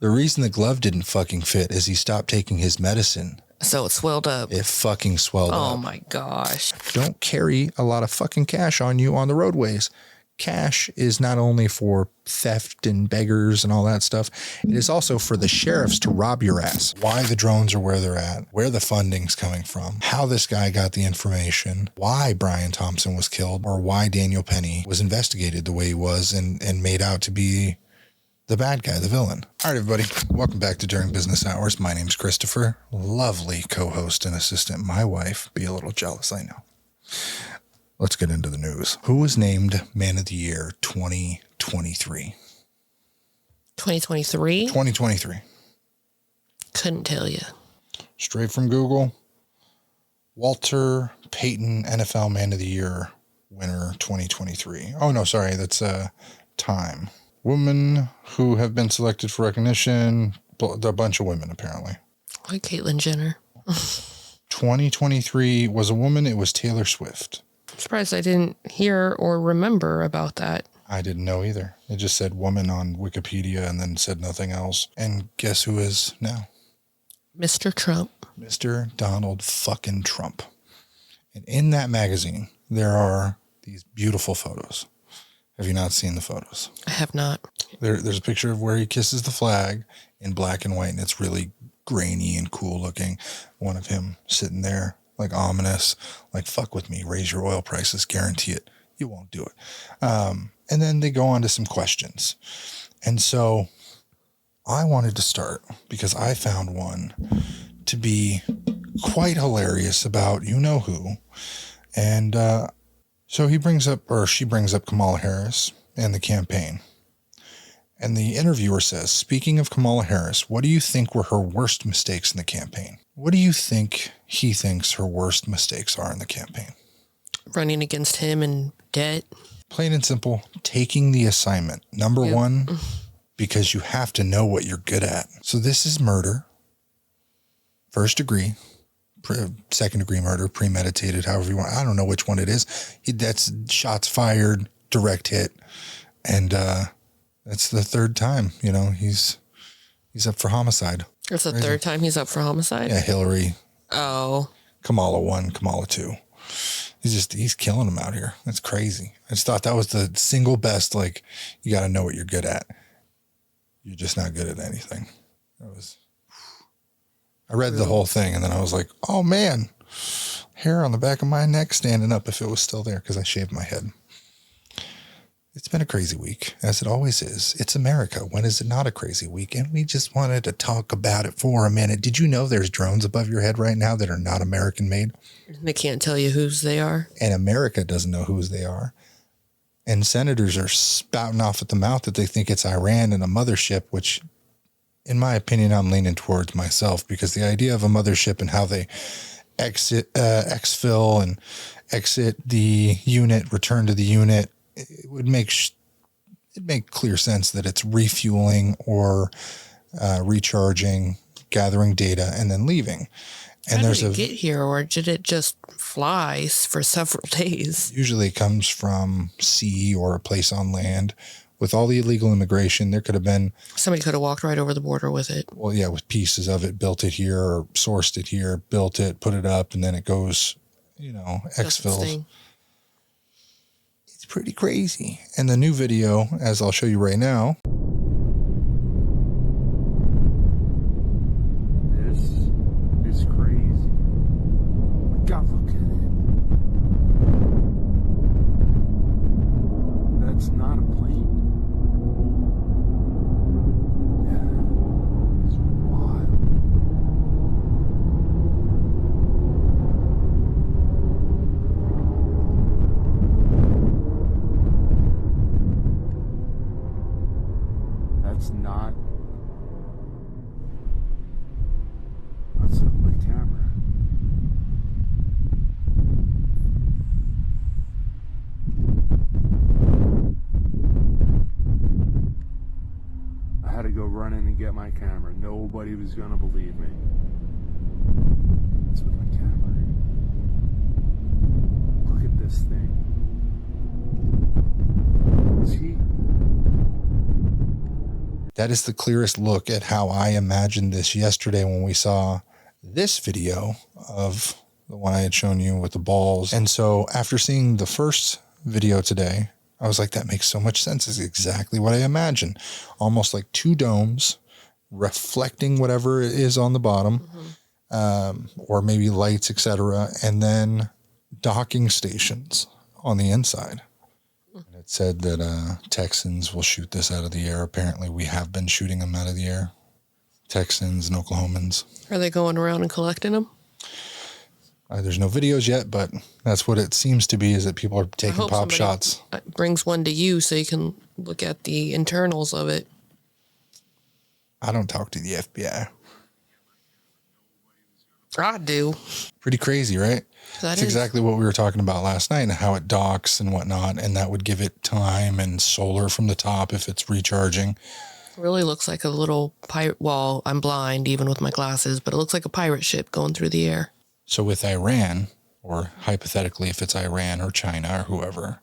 The reason the glove didn't fucking fit is he stopped taking his medicine. So it swelled up. It fucking swelled up. Oh my gosh. Don't carry a lot of fucking cash on you on the roadways. Cash is not only for theft and beggars and all that stuff. It is also for the sheriffs to rob your ass. Why the drones are where they're at, where the funding's coming from, how this guy got the information, why Brian Thompson was killed, or why Daniel Penny was investigated the way he was and made out to be the bad guy, the villain. All right, everybody. Welcome back to During Business Hours. My name's Christopher. Lovely co-host and assistant. My wife. Be a little jealous, I know. Let's get into the news. Who was named Man of the Year 2023? 2023? 2023. Couldn't tell you. Straight from Google. Walter Payton, NFL Man of the Year winner 2023. Oh, no, sorry. That's Time. Women who have been selected for recognition. A bunch of women, apparently. Like Caitlyn Jenner. 2023 was a woman. It was Taylor Swift. I'm surprised I didn't hear or remember about that. I didn't know either. It just said woman on Wikipedia and then said nothing else. And guess who is now? Mr. Trump. Mr. Donald fucking Trump. And in that magazine, there are these beautiful photos. Have you not seen the photos? I have not. There's a picture of where he kisses the flag in black and white, and it's really grainy and cool looking. One of him sitting there, like ominous, like, fuck with me, raise your oil prices, guarantee it. You won't do it. And then they go on to some questions. And so I wanted to start because I found one to be quite hilarious about you-know-who. And so he brings up, or she brings up Kamala Harris and the campaign. And the interviewer says, speaking of Kamala Harris, what do you think were her worst mistakes in the campaign? What do you think he thinks her worst mistakes are in the campaign? Running against him in debt. Plain and simple, taking the assignment. Number one, because you have to know what you're good at. So this is murder. First degree. Second degree murder, premeditated, however you want. I don't know which one it is. That's shots fired, direct hit. And that's the third time, you know, he's up for homicide. It's the third time he's up for homicide? Yeah, Hillary. Oh. Kamala 1, Kamala 2. He's killing them out here. That's crazy. I just thought that was the single best, like, you got to know what you're good at. You're just not good at anything. I read the whole thing and then I was like, oh man, hair on the back of my neck standing up if it was still there because I shaved my head. It's been a crazy week, as it always is. It's America. When is it not a crazy week? And we just wanted to talk about it for a minute. Did you know there's drones above your head right now that are not American made? They can't tell you whose they are. And America doesn't know whose they are. And senators are spouting off at the mouth that they think it's Iran and a mothership, which, in my opinion, I'm leaning towards myself, because the idea of a mothership and how they exfil and exit the unit, return to the unit, it would make clear sense that it's refueling or recharging, gathering data, and then leaving. And How did it get here, or did it just fly for several days? Usually it comes from sea or a place on land. With all the illegal immigration, there could have been... Somebody could have walked right over the border with it. Well, yeah, with pieces of it, built it here or sourced it here, built it, put it up, and then it goes, you know, exfils. It's pretty crazy. And the new video, as I'll show you right now... This is crazy. God, look at it. That's not a plane. That's my camera. I had to go running and get my camera. Nobody was gonna believe me. What's with my camera? Look at this thing. See? That is the clearest look at how I imagined this yesterday when we saw this video of the one I had shown you with the balls. And so after seeing the first video today, I was like, that makes so much sense. It's exactly what I imagined. Almost like two domes reflecting whatever it is on the bottom, or maybe lights, etc. And then docking stations on the inside. And it said that Texans will shoot this out of the air. Apparently we have been shooting them out of the air. Texans and Oklahomans. Are they going around and collecting them? There's no videos yet, but that's what it seems to be, is that people are taking pop shots. Brings one to you so you can look at the internals of it. I don't talk to the FBI. I do. Pretty crazy, right? That's exactly what we were talking about last night, and how it docks and whatnot, and that would give it time and solar from the top if it's recharging. It really looks like a little pirate. Well, I'm blind even with my glasses, but it looks like a pirate ship going through the air. So with Iran, or hypothetically if it's Iran or China or whoever,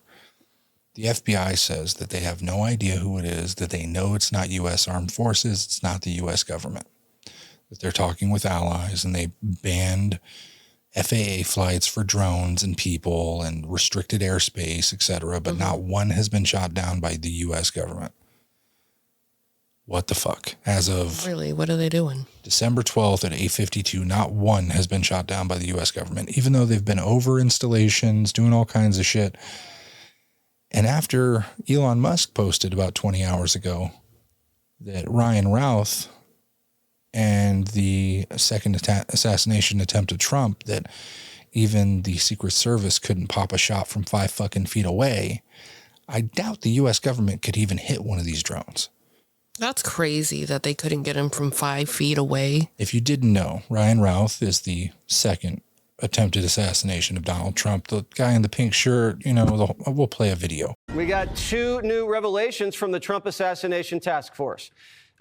the FBI says that they have no idea who it is, that they know it's not U.S. armed forces, it's not the U.S. government, that they're talking with allies, and they banned FAA flights for drones and people and restricted airspace, etc., but not one has been shot down by the U.S. government. What the fuck? As of... Really? What are they doing? December 12th at 8:52, not one has been shot down by the U.S. government, even though they've been over installations, doing all kinds of shit. And after Elon Musk posted about 20 hours ago that Ryan Routh and the second assassination attempt of Trump, that even the Secret Service couldn't pop a shot from 5 fucking feet away, I doubt the U.S. government could even hit one of these drones. That's crazy that they couldn't get him from 5 feet away. If you didn't know, Ryan Routh is the second attempted assassination of Donald Trump. The guy in the pink shirt, we'll play a video. We got 2 new revelations from the Trump assassination task force.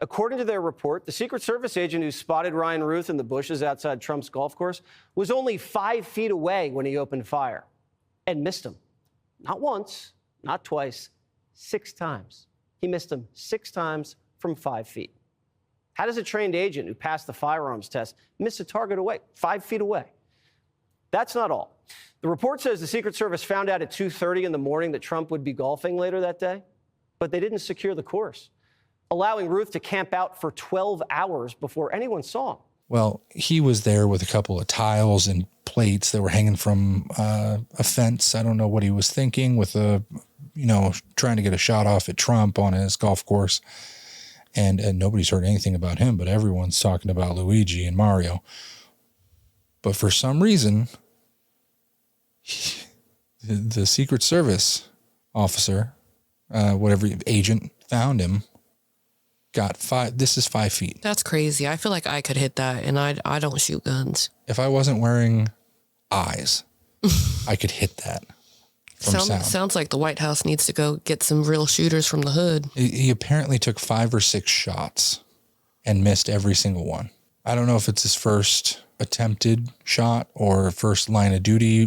According to their report, the Secret Service agent who spotted Ryan Routh in the bushes outside Trump's golf course was only 5 feet away when he opened fire and missed him. Not once, not twice, 6 times. He missed him 6 times from 5 feet. How does a trained agent who passed the firearms test miss a target away, 5 feet away? That's not all. The report says the Secret Service found out at 2:30 in the morning that Trump would be golfing later that day, but they didn't secure the course, allowing Routh to camp out for 12 hours before anyone saw him. Well, he was there with a couple of tiles and plates that were hanging from a fence. I don't know what he was thinking with trying to get a shot off at Trump on his golf course. And nobody's heard anything about him, but everyone's talking about Luigi and Mario. But for some reason, the Secret Service officer, whatever agent, found him, got 5. This is 5 feet. That's crazy. I feel like I could hit that, and I don't shoot guns. If I wasn't wearing eyes, I could hit that. Sounds like the White House needs to go get some real shooters from the hood. He apparently took 5 or 6 shots and missed every single one. I don't know if it's his first attempted shot or first line of duty,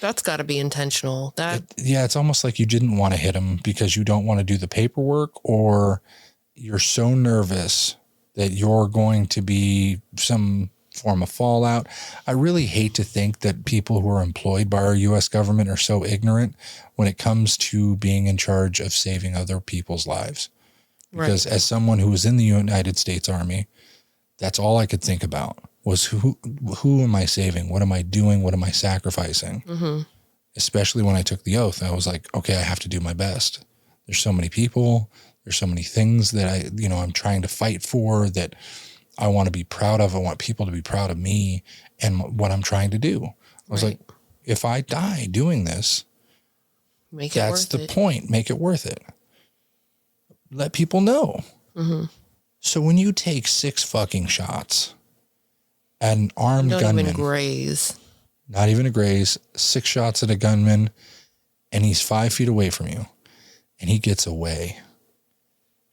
That's got to be intentional. It's almost like you didn't want to hit him because you don't want to do the paperwork, or you're so nervous that you're going to be some form of fallout. I really hate to think that people who are employed by our U.S. government are so ignorant when it comes to being in charge of saving other people's lives. Because as someone who was in the United States Army, that's all I could think about was who am I saving? What am I doing? What am I sacrificing? Mm-hmm. Especially when I took the oath, I was like, okay, I have to do my best. There's so many people. There's so many things that I'm trying to fight for, that I want to be proud of. I want people to be proud of me and what I'm trying to do. I was like, if I die doing this, that's the point. Make it worth it. Let people know. Mm-hmm. So when you take 6 fucking shots at an armed gunman, not even a graze, 6 shots at a gunman, and he's 5 feet away from you, and he gets away,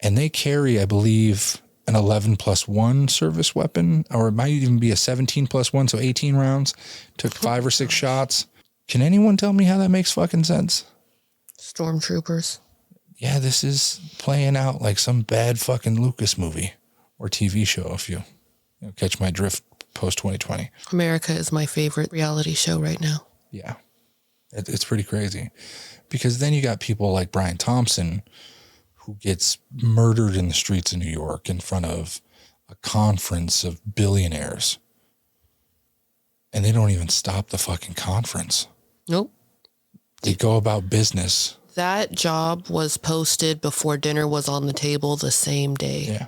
and they carry, I believe, an 11+1 service weapon, or it might even be a 17+1, so 18 rounds, took 5 or 6 shots. Can anyone tell me how that makes fucking sense? Stormtroopers. Yeah, this is playing out like some bad fucking Lucas movie or TV show, if you catch my drift post 2020. America is my favorite reality show right now. Yeah, it's pretty crazy. Because then you got people like Brian Thompson, who gets murdered in the streets of New York in front of a conference of billionaires. And they don't even stop the fucking conference. Nope. They go about business. That job was posted before dinner was on the table the same day. Yeah.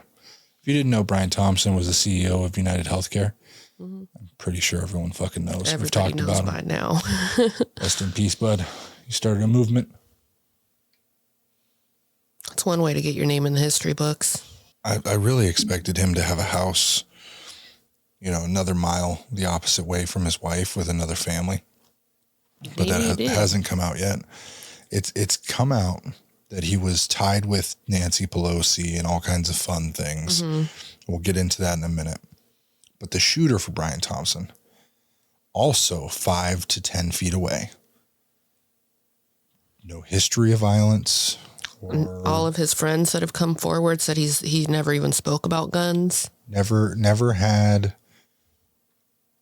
If you didn't know, Brian Thompson was the CEO of United Healthcare. I'm pretty sure everyone fucking knows. Everybody We've talked knows about by him. now. Rest in peace, bud. You started a movement. That's one way to get your name in the history books. I really expected him to have a house, another mile the opposite way from his wife with another family. But that hasn't come out yet. It's come out that he was tied with Nancy Pelosi and all kinds of fun things. Mm-hmm. We'll get into that in a minute. But the shooter for Brian Thompson, also 5 to 10 feet away. No history of violence. All of his friends that have come forward said he never even spoke about guns. Never had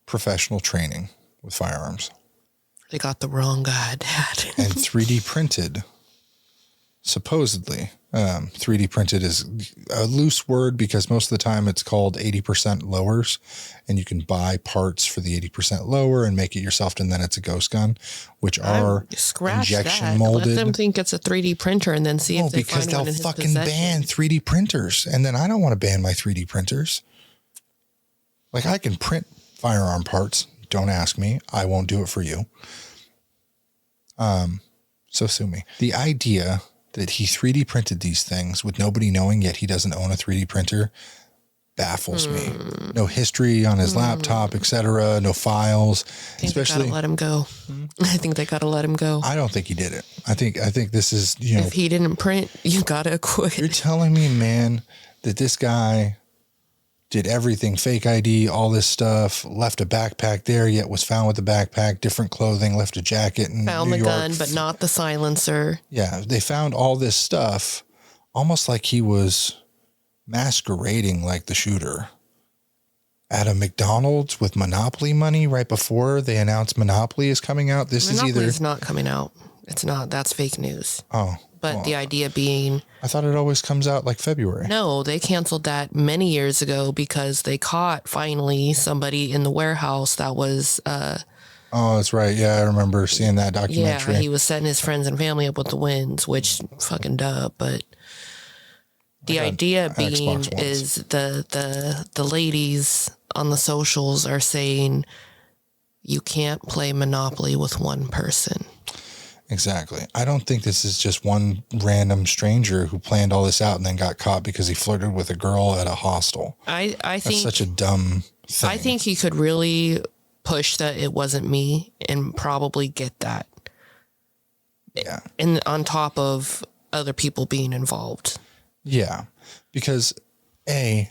professional training with firearms. They got the wrong guy, Dad. And 3D printed, supposedly. 3D printed is a loose word because most of the time it's called 80% lowers, and you can buy parts for the 80% lower and make it yourself, and then it's a ghost gun, which are injection molded. Let them think it's a 3D printer and then see if they find one in his possession. Because they'll fucking ban 3D printers, and then I don't want to ban my 3D printers. Like, I can print firearm parts. Don't ask me. I won't do it for you. So sue me. The idea that he 3D printed these things with nobody knowing, yet he doesn't own a 3D printer, baffles me. No history on his laptop, etc. No files. I think they gotta let him go. I think they gotta let him go. I don't think he did it. I think this is, if he didn't print, you gotta quit. You're telling me, man, that this guy did everything, fake ID, all this stuff, left a backpack there, yet was found with the backpack, different clothing, left a jacket in found New the York. gun, but not the silencer. Yeah, they found all this stuff, almost like he was masquerading like the shooter at a McDonald's with Monopoly money right before they announced Monopoly is coming out. Monopoly is not coming out. It's not. That's fake news. Oh. But the idea being... I thought it always comes out like February. No, they canceled that many years ago because they caught finally somebody in the warehouse that was... oh, that's right. Yeah, I remember seeing that documentary. Yeah, he was setting his friends and family up with the wins, which fucking duh. But the idea being is the ladies on the socials are saying you can't play Monopoly with one person. Exactly. I don't think this is just one random stranger who planned all this out and then got caught because he flirted with a girl at a hostel. I think that's such a dumb thing. I think he could really push that it wasn't me and probably get that. Yeah. And on top of other people being involved. Yeah. Because the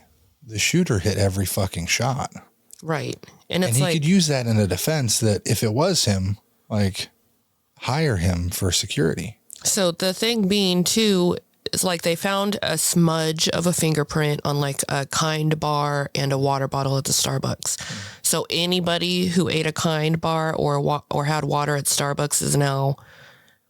shooter hit every fucking shot. Right. And it's he could use that in a defense that if it was him, like, hire him for security. So the thing being too is like they found a smudge of a fingerprint on like a Kind bar and a water bottle at the Starbucks. So anybody who ate a Kind bar or had water at Starbucks is now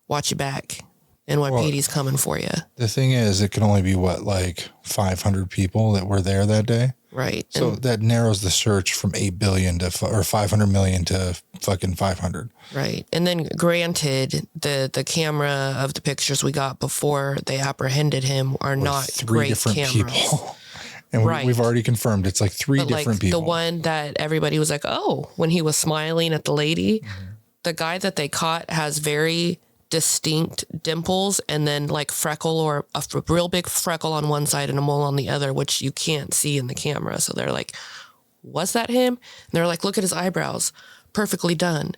watch your back. NYPD's coming for you. The thing is, it can only be like 500 people that were there that day. Right. So that narrows the search from 8 billion to or 500 million to fucking 500. Right. And then granted, the camera of the pictures we got before they apprehended him are not three different cameras. People. And we've already confirmed it's like three different people. The one that everybody was like, oh, when he was smiling at the lady, the guy that they caught has very distinct dimples and then like freckle or a real big freckle on one side and a mole on the other, which you can't see in the camera. So they're like, was that him? And they're like, look at his eyebrows. Perfectly done.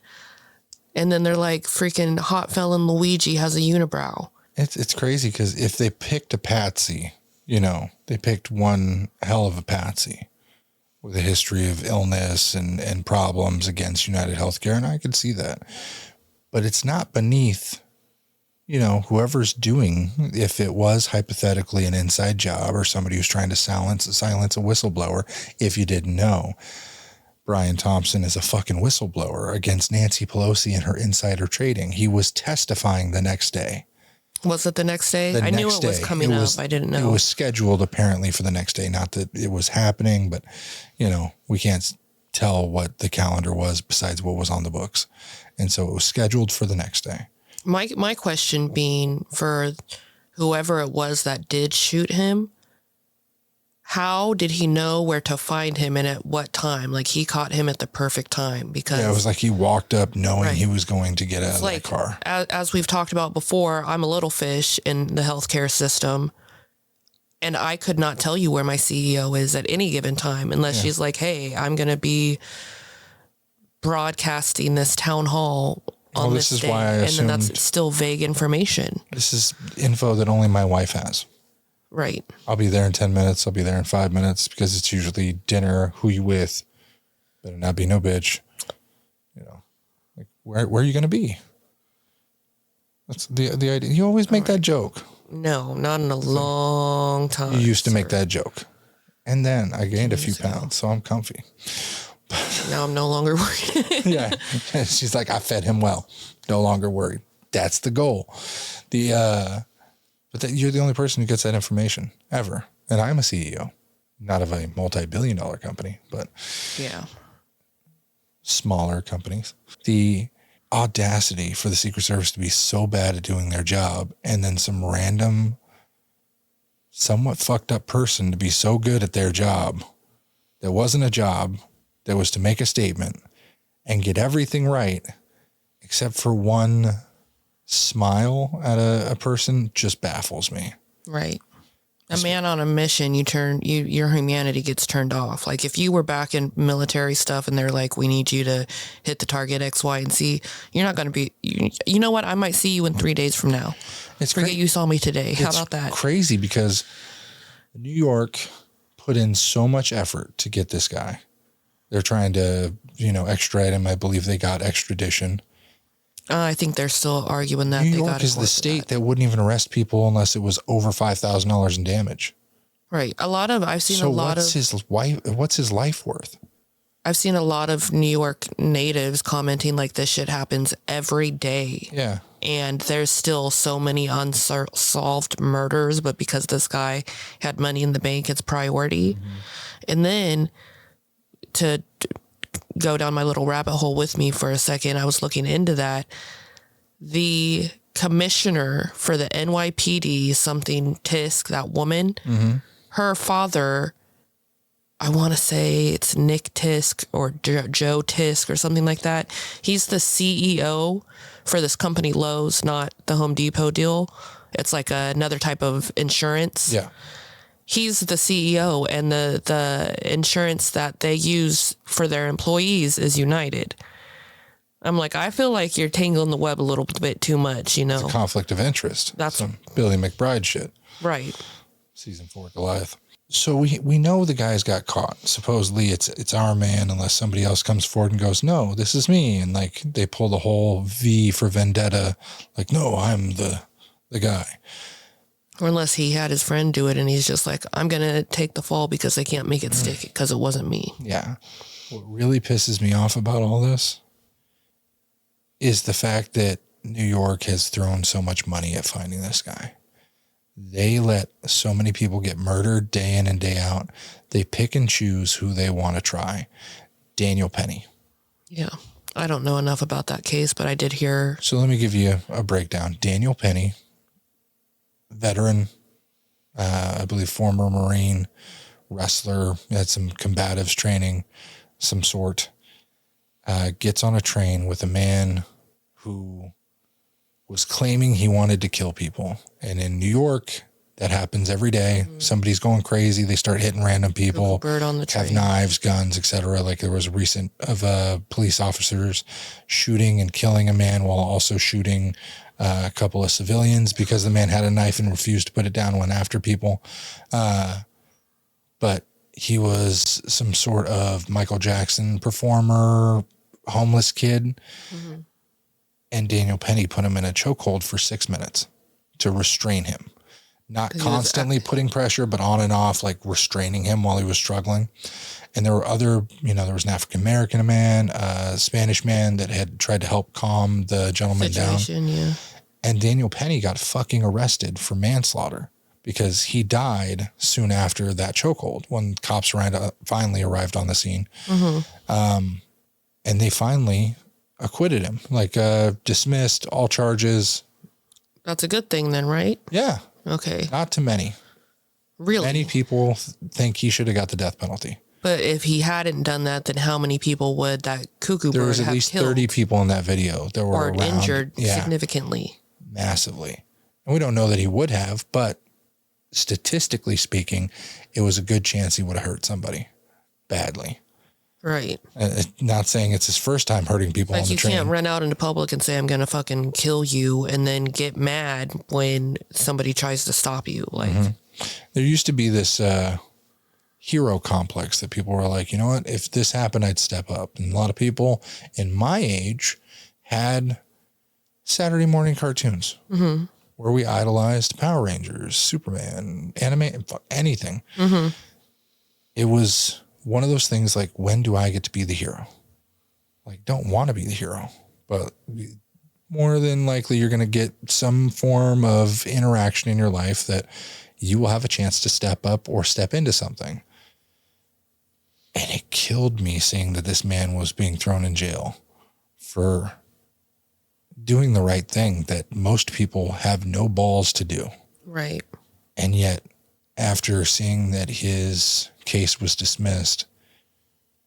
And then they're like, freaking hot felon Luigi has a unibrow. It's crazy because if they picked a patsy, they picked one hell of a patsy with a history of illness and problems against United Healthcare. And I could see that. But it's not beneath you know, whoever's doing, if it was hypothetically an inside job or somebody who's trying to silence a whistleblower, if you didn't know, Brian Thompson is a fucking whistleblower against Nancy Pelosi and her insider trading. He was testifying the next day. Was it the next day? I knew it was coming up. I didn't know. It was scheduled apparently for the next day. Not that it was happening, but, you know, we can't tell what the calendar was besides what was on the books. And so it was scheduled for the next day. My question being, for whoever it was that did shoot him, how did he know where to find him and at what time? Like, he caught him at the perfect time, because it was like he walked up knowing he was going to get out of the car. As we've talked about before, I'm a little fish in the healthcare system, and I could not tell you where my CEO is at any given time unless she's like, hey, I'm going to be broadcasting this town hall on this day. Why I assumed, and then that's still vague information. This is info that only my wife has. Right. I'll be there in 10 minutes. I'll be there in 5 minutes, because it's usually dinner. Who you with? Better not be no bitch. You know, like, where are you going to be? That's the idea. You always make that joke. No, not in a long time. You used to make that joke. And then I gained a few pounds, so I'm comfy. Now I'm no longer worried. Yeah. She's like, I fed him well. No longer worried. That's the goal. But you're the only person who gets that information ever. And I'm a CEO, not of a multi-billion-dollar company, but smaller companies. The audacity for the Secret Service to be so bad at doing their job, and then some random, somewhat fucked up person to be so good at their job that wasn't a job, that was to make a statement and get everything right, except for one smile at a person, just baffles me. Right. A man on a mission, your humanity gets turned off. Like, if you were back in military stuff and they're like, we need you to hit the target X, Y, and Z, you're not going to be, you know what? I might see you in 3 days from now. Forget you saw me today. How about that? It's crazy, because New York put in so much effort to get this guy. They're trying to, extradite him. I believe they got extradition. I think they're still arguing that. New York is the state that wouldn't even arrest people unless it was over $5,000 in damage. Right. What's his life worth? I've seen a lot of New York natives commenting like this shit happens every day. Yeah. And there's still so many unsolved murders, but because this guy had money in the bank, it's priority. Mm-hmm. And then to go down my little rabbit hole with me for a second, I was looking into that. The commissioner for the NYPD, something Tisk, that woman, her father, I want to say it's Nick Tisk or Joe Tisk or something like that. He's the CEO for this company Lowe's, not the Home Depot deal. It's like another type of insurance. Yeah. He's the CEO, and the insurance that they use for their employees is United. I'm like, I feel like you're tangling the web a little bit too much, It's a conflict of interest. That's some Billy McBride shit. Right. Season 4 Goliath. So we know the guys got caught. Supposedly it's our man, unless somebody else comes forward and goes, no, this is me. And like they pull the whole V for vendetta. Like, no, I'm the guy. Or unless he had his friend do it and he's just like, I'm going to take the fall because they can't make it stick because it wasn't me. Yeah. What really pisses me off about all this is the fact that New York has thrown so much money at finding this guy. They let so many people get murdered day in and day out. They pick and choose who they want to try. Daniel Penny. Yeah. I don't know enough about that case, but I did hear. So let me give you a breakdown. Daniel Penny, veteran, I believe former Marine, wrestler, had some combatives training, some sort, gets on a train with a man who was claiming he wanted to kill people. And in New York, that happens every day. Mm-hmm. Somebody's going crazy. They start hitting random people, bird on the train. Have knives, guns, etc. Like there was a recent of police officers shooting and killing a man while also shooting a couple of civilians because the man had a knife and refused to put it down, went after people. But he was some sort of Michael Jackson performer, homeless kid. Mm-hmm. And Daniel Penny put him in a chokehold for 6 minutes to restrain him. Not constantly putting pressure, but on and off, like restraining him while he was struggling. And there were other, there was an African-American man, a Spanish man that had tried to help calm the gentleman down. Yeah. And Daniel Penny got fucking arrested for manslaughter because he died soon after that chokehold when cops finally arrived on the scene. And they finally acquitted him, dismissed all charges. That's a good thing then, right? Yeah. Okay. Not to many. Really? Many people think he should have got the death penalty. But if he hadn't done that, then how many people would that cuckoo bird have killed? There was at least 30 people in that video that were around. Injured significantly. Massively. And we don't know that he would have, but statistically speaking, it was a good chance he would have hurt somebody badly. Right. Not saying it's his first time hurting people on the train. You can't run out into public and say, I'm going to fucking kill you, and then get mad when somebody tries to stop you. There used to be this hero complex that people were like, you know what, if this happened, I'd step up. And a lot of people in my age had Saturday morning cartoons where we idolized Power Rangers, Superman, anime, anything. It was one of those things like, when do I get to be the hero? Don't want to be the hero, but more than likely you're going to get some form of interaction in your life that you will have a chance to step up or step into something. And it killed me seeing that this man was being thrown in jail for doing the right thing that most people have no balls to do. Right. And yet, after seeing that his case was dismissed,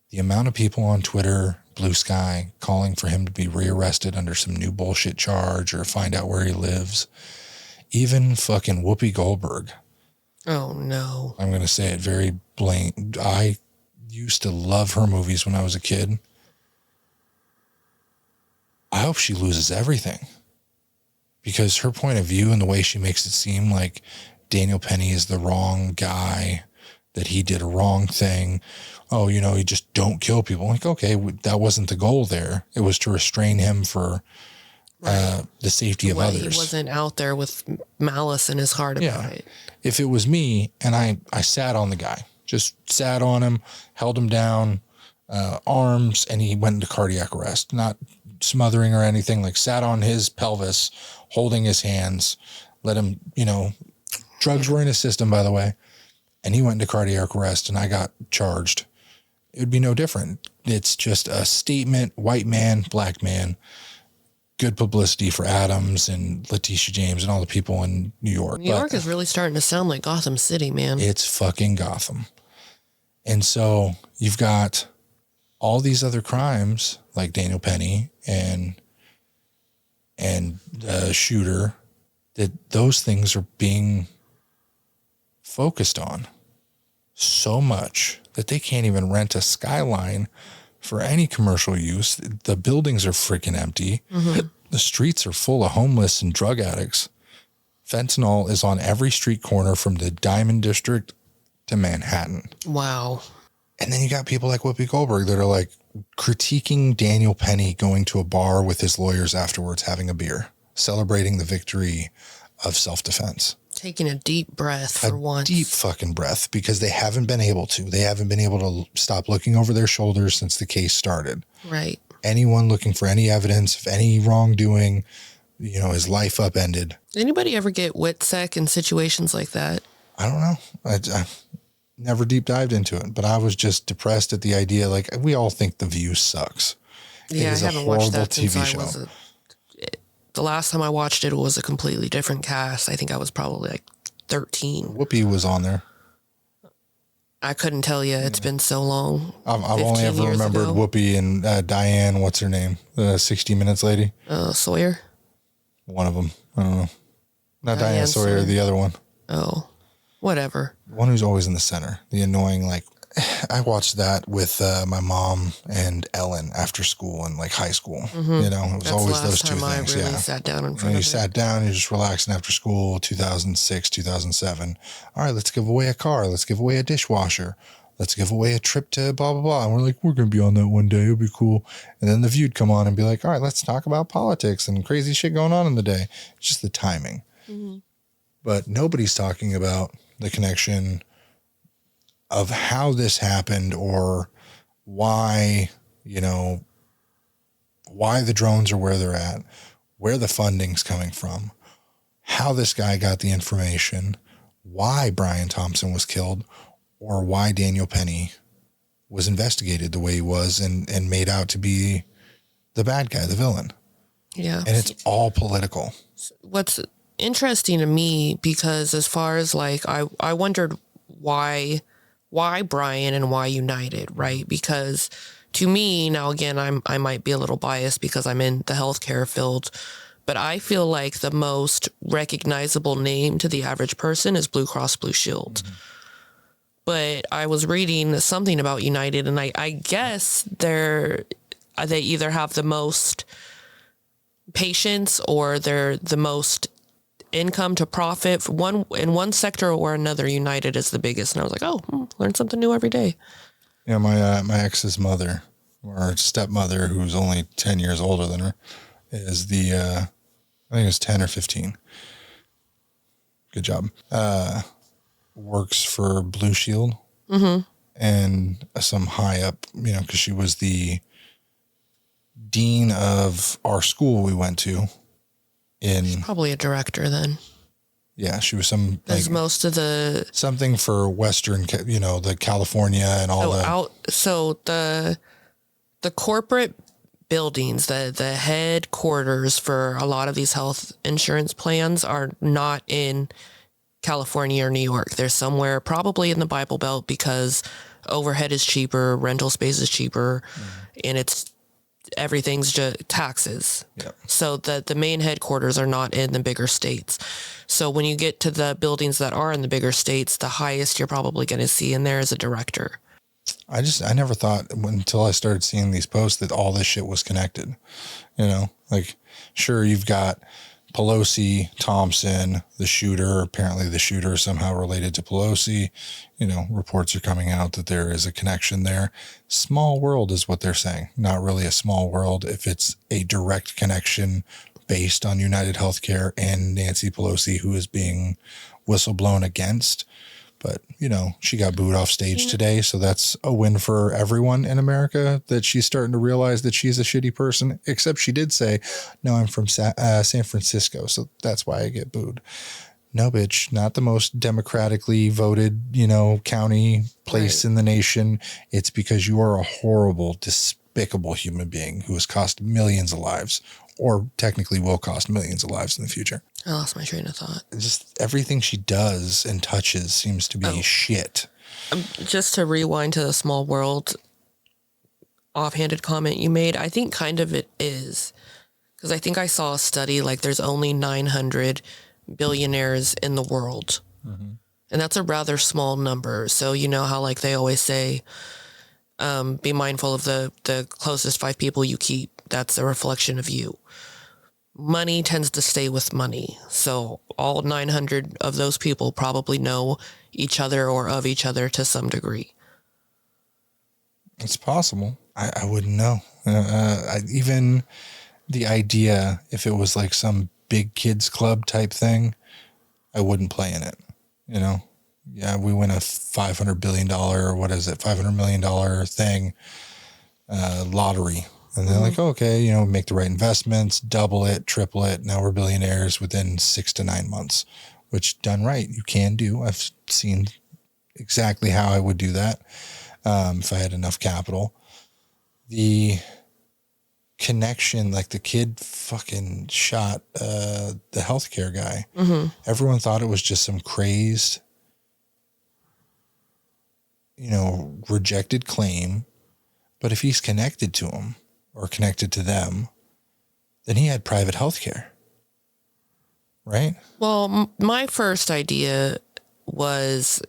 the amount of people on Twitter, Blue Sky, calling for him to be rearrested under some new bullshit charge or find out where he lives. Even fucking Whoopi Goldberg. Oh, no. I'm going to say it very blatant. I used to love her movies when I was a kid. I hope she loses everything. Because her point of view and the way she makes it seem like Daniel Penny is the wrong guy, that he did a wrong thing. Oh, you just don't kill people. Okay, that wasn't the goal there. It was to restrain him for the safety of others. He wasn't out there with malice in his heart about it. If it was me and I sat on the guy, just sat on him, held him down, arms, and he went into cardiac arrest, not smothering or anything, sat on his pelvis, holding his hands, let him, drugs were in his system, by the way, and he went into cardiac arrest and I got charged. It would be no different. It's just a statement, white man, black man, good publicity for Adams and Letitia James and all the people in New York. New York is really starting to sound like Gotham City, man. It's fucking Gotham. And so you've got all these other crimes like Daniel Penny and Shooter, that those things are being focused on so much that they can't even rent a Skyline for any commercial use. The buildings are freaking empty. The streets are full of homeless and drug addicts. Fentanyl is on every street corner from the Diamond District to Manhattan. Wow. And then you got people like Whoopi Goldberg that are critiquing Daniel Penny going to a bar with his lawyers afterwards, having a beer, celebrating the victory of self-defense. Taking a deep breath for once. Deep fucking breath, because they haven't been able to. They haven't been able to stop looking over their shoulders since the case started. Right. Anyone looking for any evidence of any wrongdoing, his life upended. Anybody ever get wit-sick in situations like that? I don't know. I never deep dived into it, but I was just depressed at the idea. We all think The View sucks. Yeah, I haven't watched that since I was the last time I watched it, it was a completely different cast. I think I was probably 13. Whoopi was on there. I couldn't tell you. It's been so long. I've only ever remembered Whoopi and Diane. What's her name? The 60 Minutes lady. Sawyer. One of them. I don't know. Not Diane Sawyer. The other one. Oh, whatever. One who's always in the center. The annoying, I watched that with my mom and Ellen after school and high school. It was That's always those two things. I really sat down in front of it. You sat down, you're just relaxing after school, 2006, 2007. All right, let's give away a car. Let's give away a dishwasher. let's give away a trip to blah, blah, blah. And we're like, we're going to be on that one day. It'll be cool. And then the View'd come on and be like, all right, let's talk about politics and crazy shit going on in the day. It's just the timing. Mm-hmm. But nobody's talking about the connection of how this happened or why, you know, why the drones are where they're at, where the funding's coming from, how this guy got the information, why Brian Thompson was killed, or why Daniel Penny was investigated the way he was and made out to be the bad guy, the villain. Yeah. And it's all political. What's interesting to me, because as far as like, I wondered why Brian and why United, right? Because to me, now again, I might be a little biased because I'm in the healthcare field, but I feel like the most recognizable name to the average person is Blue Cross Blue Shield. Mm-hmm. But I was reading something about United, and I guess they either have the most patients or they're the most income to profit in one sector or another. United is the biggest, and I was like, oh, learn something new every day. Yeah, my ex's mother, or stepmother, who's only 10 years older than her, is I think it's 10 or 15. Good job. Works for Blue Shield. Mm-hmm. And some high up, you know, because she was the dean of our school we went to. She's probably a director then. Yeah, she was some. As most of the something for Western, you know, the California and all So the corporate buildings, the headquarters for a lot of these health insurance plans are not in California or New York. They're somewhere probably in the Bible Belt because overhead is cheaper, rental space is cheaper, and everything's just taxes. Yep. So the main headquarters are not in the bigger states. So when you get to the buildings that are in the bigger states, the highest you're probably going to see in there is a director. I never thought until I started seeing these posts that all this shit was connected. You know, like, sure, you've got Pelosi, Thompson, the shooter. Apparently the shooter is somehow related to Pelosi. You know, reports are coming out that there is a connection there. Small world is what they're saying. Not really a small world if it's a direct connection based on United Healthcare and Nancy Pelosi, who is being whistleblown against. But, you know, she got booed off stage today, so that's a win for everyone in America that she's starting to realize that she's a shitty person, except she did say, no, I'm from San Francisco, so that's why I get booed. No, bitch, not the most democratically voted, you know, county place in the nation. It's because you are a horrible, despicable human being who has cost millions of lives, or technically will cost millions of lives in the future. I lost my train of thought. Just everything she does and touches seems to be shit. Just to rewind to the small world offhanded comment you made, I think kind of it is. Because I think I saw a study like there's only 900 billionaires in the world. Mm-hmm. And that's a rather small number. So you know how like they always say, be mindful of the closest 5 people you keep. That's a reflection of you. Money tends to stay with money. So all 900 of those people probably know each other or of each other to some degree. It's possible. I wouldn't know. Even the idea, if it was like some big kids club type thing, I wouldn't play in it. You know? Yeah, we win a $500 billion or what is it, $500 million thing, lottery. And they're like, okay, you know, make the right investments, double it, triple it. Now we're billionaires within 6 to 9 months, which done right, you can do. I've seen exactly how I would do that if I had enough capital. The connection, like the kid fucking shot the healthcare guy. Mm-hmm. Everyone thought it was just some crazed, you know, rejected claim. But if he's connected to him, or connected to them, then he had private health care, right? Well, my first idea was,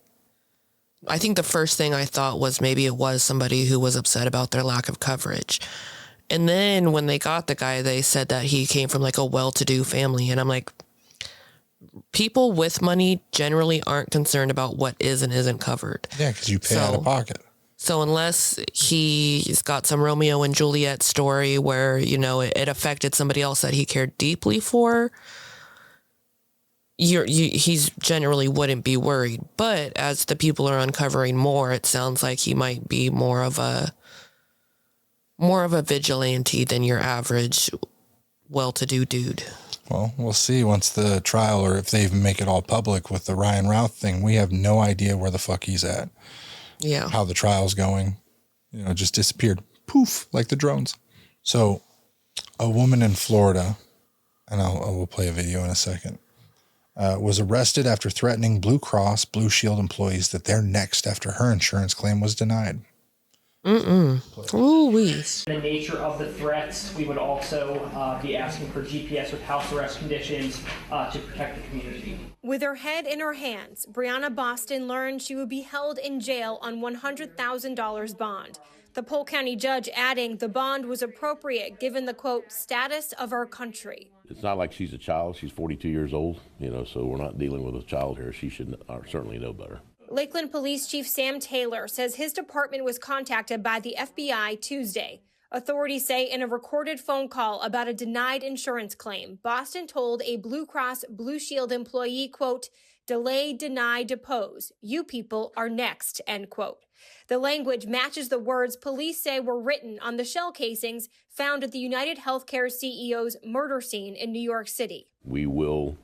I think the first thing I thought was maybe it was somebody who was upset about their lack of coverage. And then when they got the guy, they said that he came from like a well-to-do family. And I'm like, people with money generally aren't concerned about what is and isn't covered. Yeah, because you pay out of pocket. So unless he's got some Romeo and Juliet story where, it affected somebody else that he cared deeply for, he's generally wouldn't be worried. But as the people are uncovering more, it sounds like he might be more of a vigilante than your average well-to-do dude. Well, we'll see once the trial, or if they even make it all public with the Ryan Routh thing. We have no idea where the fuck he's at. Yeah. How the trial's going. Just disappeared. Poof, like the drones. So a woman in Florida, and I will play a video in a second, was arrested after threatening Blue Cross Blue Shield employees that they're next after her insurance claim was denied. Ooh-wee. The nature of the threats, we would also be asking for GPS with house arrest conditions to protect the community. With her head in her hands, Brianna Boston learned she would be held in jail on $100,000 bond. The Polk County judge adding the bond was appropriate given the, quote, status of our country. It's not like she's a child. She's 42 years old, so we're not dealing with a child here. She should certainly know better. Lakeland Police Chief Sam Taylor says his department was contacted by the FBI Tuesday. Authorities say in a recorded phone call about a denied insurance claim, Boston told a Blue Cross Blue Shield employee, quote, delay, deny, depose. You people are next, end quote. The language matches the words police say were written on the shell casings found at the United Healthcare CEO's murder scene in New York City. We will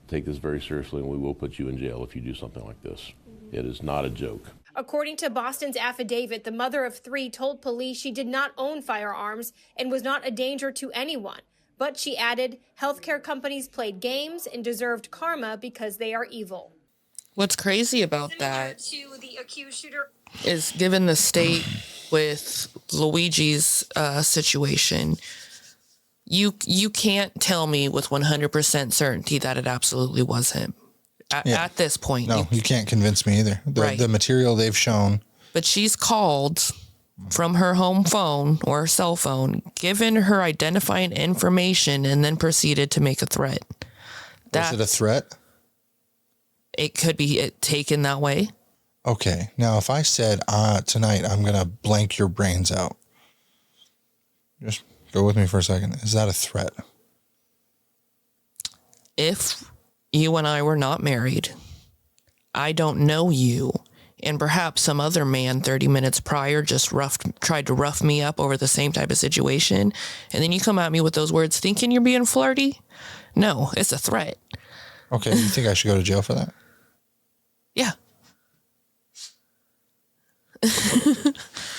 take this very seriously, and we will put you in jail if you do something like this. It is not a joke. According to Boston's affidavit, the mother of three told police she did not own firearms and was not a danger to anyone. But she added, healthcare companies played games and deserved karma because they are evil. What's crazy about that to the accused shooter is, given the state with Luigi's situation, you can't tell me with 100% certainty that it absolutely was him. At this point. No, you can't convince me either. The material they've shown. But she's called from her home phone or cell phone, given her identifying information, and then proceeded to make a threat. Was it a threat? It could be taken that way. Okay. Now, if I said, tonight I'm going to blank your brains out. Just go with me for a second. Is that a threat? If you and I were not married, I don't know you, and perhaps some other man 30 minutes prior just tried to rough me up over the same type of situation, and then you come at me with those words thinking you're being flirty? No, it's a threat. Okay, you think I should go to jail for that? Yeah.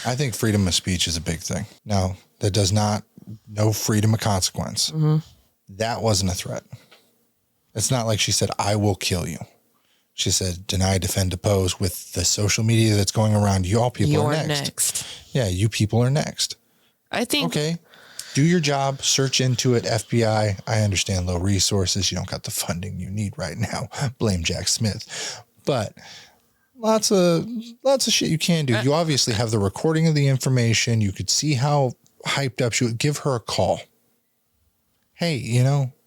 I think freedom of speech is a big thing. Now, that does not, no freedom of consequence. Mm-hmm. That wasn't a threat. It's not like she said, I will kill you. She said, deny, defend, depose. With the social media that's going around, you all people are next. Yeah, you people are next. I think. Okay, do your job, search into it, FBI. I understand low resources. You don't got the funding you need right now. Blame Jack Smith. But lots of shit you can do. You obviously have the recording of the information. You could see how hyped up she would. Give her a call. Hey,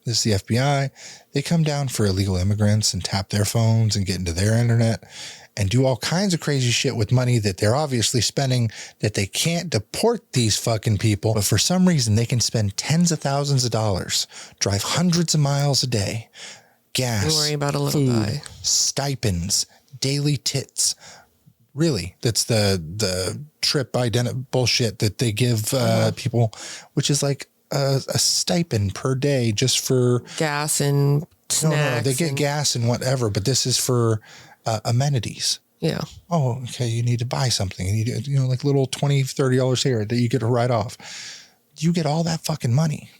this is the FBI. They come down for illegal immigrants and tap their phones and get into their internet and do all kinds of crazy shit with money that they're obviously spending that they can't deport these fucking people. But for some reason, they can spend tens of thousands of dollars, drive hundreds of miles a day, gas, don't worry about a little food, guy. stipends, daily tits. Really, that's the trip bullshit that they give people, which is like a stipend per day just for gas and snacks. No, they get gas and whatever, but this is for amenities. Yeah. Oh, okay. You need to buy something. You need to, like little $20, $30 here that you get to write off. You get all that fucking money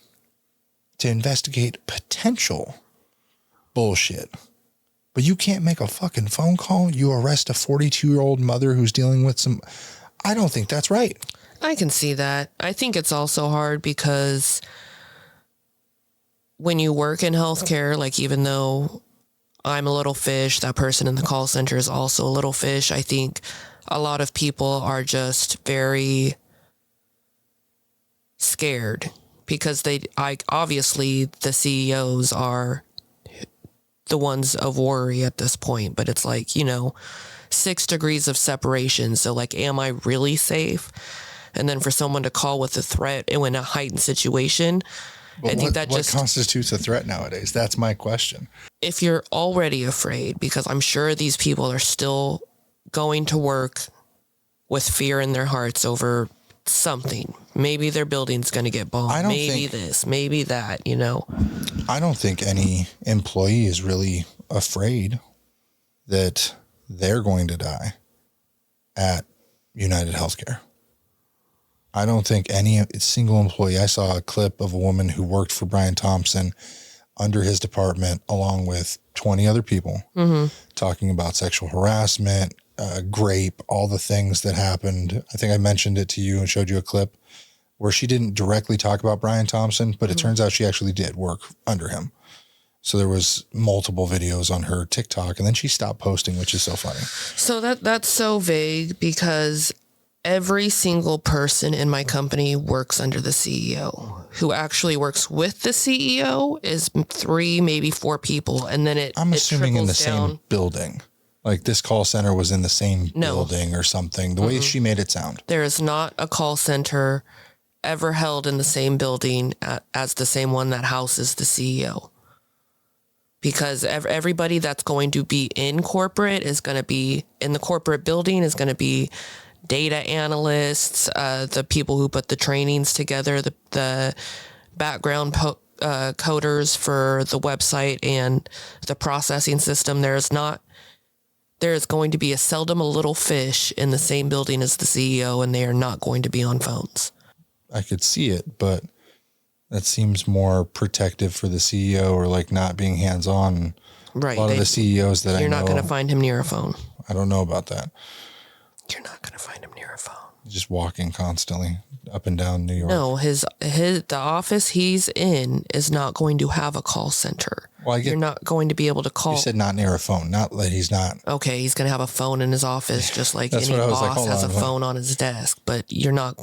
to investigate potential bullshit. But you can't make a fucking phone call. You arrest a 42-year-old mother who's dealing with some. I don't think that's right. I can see that. I think it's also hard because when you work in healthcare, like even though I'm a little fish, that person in the call center is also a little fish. I think a lot of people are just very scared because obviously the CEOs are the ones of worry at this point. But it's like, 6 degrees of separation. So like, am I really safe? And then for someone to call with a threat and in a heightened situation, But I think that what just constitutes a threat nowadays? That's my question. if you're already afraid, because I'm sure these people are still going to work with fear in their hearts over something. Maybe their building's going to get bombed. Maybe this, maybe that, I don't think any employee is really afraid that they're going to die at United Healthcare. I don't think any single employee. I saw a clip of a woman who worked for Brian Thompson under his department, along with 20 other people, talking about sexual harassment, grape, all the things that happened. I think I mentioned it to you and showed you a clip where she didn't directly talk about Brian Thompson, but it turns out she actually did work under him. So there was multiple videos on her TikTok, and then she stopped posting, which is so funny. So that's so vague because every single person in my company works under the CEO. Who actually works with the CEO is 3, maybe 4 people. And then I'm assuming in the down. same building. Like this call center was in the same building or something. The way she made it sound. There is not a call center ever held in the same building as the same one that houses the CEO. Because everybody that's going to be in corporate is going to be in the corporate building is going to be data analysts, the people who put the trainings together, the background coders for the website and the processing system. There is going to be seldom a little fish in the same building as the CEO, and they are not going to be on phones. I could see it, but that seems more protective for the CEO or like not being hands-on. Right. A lot of the CEOs that I know. You're not going to find him near a phone. I don't know about that. You're not going to find him near a phone. Just walking constantly up and down New York. No, the office he's in is not going to have a call center. Well, You're not going to be able to call. You said not near a phone, not that he's not. Okay, he's going to have a phone in his office, just like That's any what I was like, boss hold has on, a what? phone on his desk. But you're not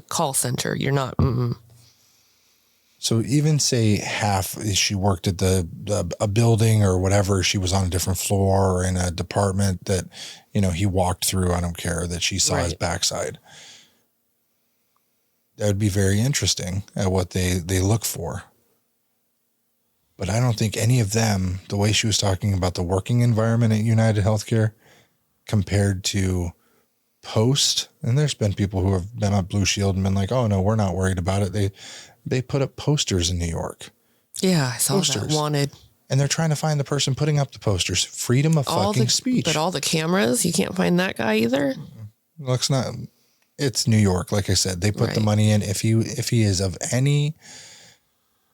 call center. You're not. So even say half she worked at a building or whatever, she was on a different floor or in a department that, he walked through. I don't care that she saw his backside. That would be very interesting at what they look for. But I don't think any of them, the way she was talking about the working environment at United Healthcare compared to post, and there's been people who have been on Blue Shield and been like, oh no, we're not worried about it. They put up posters in New York. Yeah, I saw that. Wanted. And they're trying to find the person putting up the posters. Freedom of fucking speech. But all the cameras, you can't find that guy either. Looks not. It's New York, like I said. They put the money in. If he is of any